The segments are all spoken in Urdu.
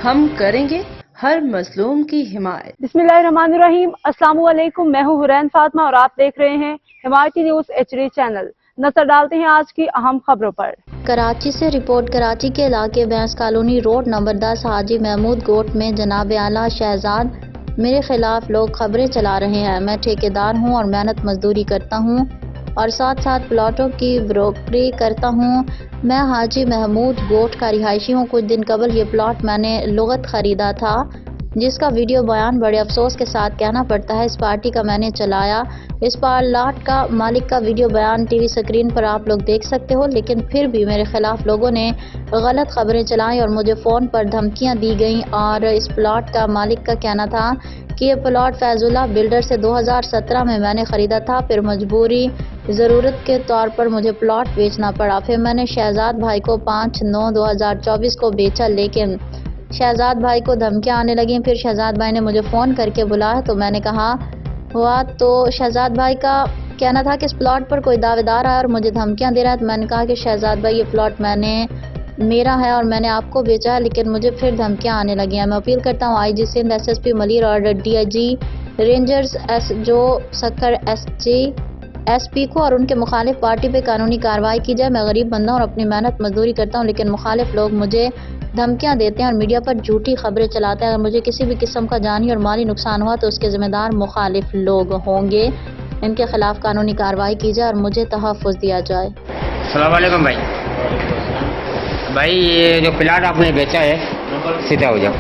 ہم کریں گے ہر مظلوم کی حمایت۔ بسم اللہ الرحمن الرحیم۔ السلام علیکم، میں ہوں حرین فاطمہ اور آپ دیکھ رہے ہیں حمایتی نیوز HD چینل۔ نظر ڈالتے ہیں آج کی اہم خبروں پر۔ کراچی سے رپورٹ۔ کراچی کے علاقے بینس کالونی روڈ نمبر 10 حاجی محمود گوٹ میں جناب اعلیٰ شہزاد میرے خلاف لوگ خبریں چلا رہے ہیں۔ میں ٹھیکیدار ہوں اور محنت مزدوری کرتا ہوں اور ساتھ ساتھ پلاٹوں کی بروکری کرتا ہوں۔ میں حاجی محمود گوٹ کا رہائشی ہوں۔ کچھ دن قبل یہ پلاٹ میں نے لغت خریدا تھا، جس کا ویڈیو بیان بڑے افسوس کے ساتھ کہنا پڑتا ہے اس پارٹی کا میں نے چلایا۔ اس پلاٹ کا مالک کا ویڈیو بیان ٹی وی سکرین پر آپ لوگ دیکھ سکتے ہو، لیکن پھر بھی میرے خلاف لوگوں نے غلط خبریں چلائیں اور مجھے فون پر دھمکیاں دی گئیں۔ اور اس پلاٹ کا مالک کا کہنا تھا کہ یہ پلاٹ فیض اللہ بلڈر سے 2017 میں نے خریدا تھا، پھر مجبوری ضرورت کے طور پر مجھے پلاٹ بیچنا پڑا، پھر میں نے شہزاد بھائی کو 5/9/2024 کو بیچا، لیکن شہزاد بھائی کو دھمکیاں آنے لگیں۔ پھر شہزاد بھائی نے مجھے فون کر کے بلایا تو میں نے کہا ہوا، تو شہزاد بھائی کا کہنا تھا کہ اس پلاٹ پر کوئی دعوے دار آیا اور مجھے دھمکیاں دے رہا ہے، تو میں نے کہا کہ شہزاد بھائی یہ پلاٹ میرا ہے اور میں نے آپ کو بیچا ہے، لیکن مجھے پھر دھمکیاں آنے لگی ہیں۔ میں اپیل کرتا ہوں IG سندھ SSP ملیر اور DIG رینجرز جو سکھر SP کو اور ان کے مخالف پارٹی پہ قانونی کارروائی کی جائے۔ میں غریب بندہ ہوں اور اپنی محنت مزدوری کرتا ہوں، لیکن مخالف لوگ مجھے دھمکیاں دیتے ہیں اور میڈیا پر جھوٹی خبریں چلاتے ہیں۔ اگر مجھے کسی بھی قسم کا جانی اور مالی نقصان ہوا تو اس کے ذمہ دار مخالف لوگ ہوں گے۔ ان کے خلاف قانونی کارروائی کی جائے اور مجھے تحفظ دیا جائے۔ السلام علیکم بھائی، یہ جو پلاٹ آپ نے بیچا ہے، سیدھا ہو جاؤ،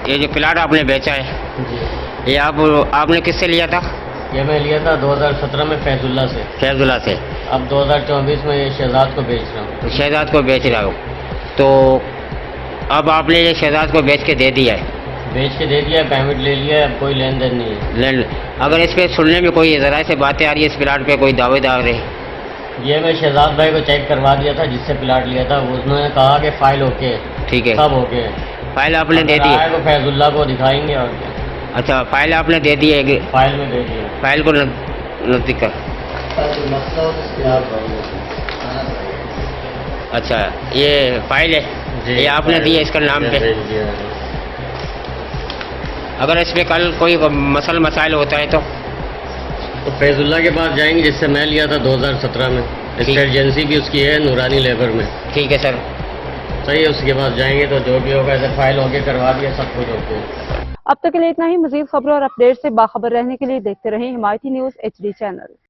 یہ جو پلاٹ آپ نے بیچا ہے یہ آپ نے کس سے لیا تھا؟ یہ میں لیا تھا 2017 میں فیض اللہ سے۔ فیض اللہ سے۔ اب 2024 میں یہ شہزاد کو بیچ رہا ہوں۔ شہزاد کو بیچ رہا ہو، تو اب آپ نے یہ شہزاد کو بیچ کے دے دیا ہے؟ بیچ کے دے دیا ہے، پیمنٹ لے لیا ہے، اب کوئی لین دین نہیں ہے۔ اگر اس پہ سننے میں کوئی ذرائع سے باتیں آ رہی ہے اس پلاٹ پہ کوئی دعوے دار ہے؟ یہ میں شہزاد بھائی کو چیک کروا دیا تھا جس سے پلاٹ لیا تھا، اس نے کہا کہ فائل اوکے، ٹھیک ہے، سب اوکے۔ فائل آپ نے دے دی ہے؟ فیض اللہ کو دکھائیں گے اور کیا۔ اچھا، فائل آپ نے دے دی ہے؟ فائل میں دے دیا۔ فائل کو نزدیک کر۔ اچھا، یہ فائل ہے، یہ آپ نے دی ہے اس کا نام پہ؟ اگر اس پہ کل کوئی مسائل ہوتا ہے تو فیض اللہ کے پاس جائیں گے جس سے میں لیا تھا 2017 میں، اسٹیٹ ایجنسی بھی اس کی ہے نورانی لیبر میں۔ ٹھیک ہے سر، صحیح ہے، اس کے پاس جائیں گے تو جو بھی ہوگا ایسے فائل اوکے کروا دیا، سب کچھ اوکے۔ اب تک کے لیے اتنا ہی۔ مزید خبروں اور اپڈیٹ سے باخبر رہنے کے لیے دیکھتے رہیں حمایتی نیوز HD چینل۔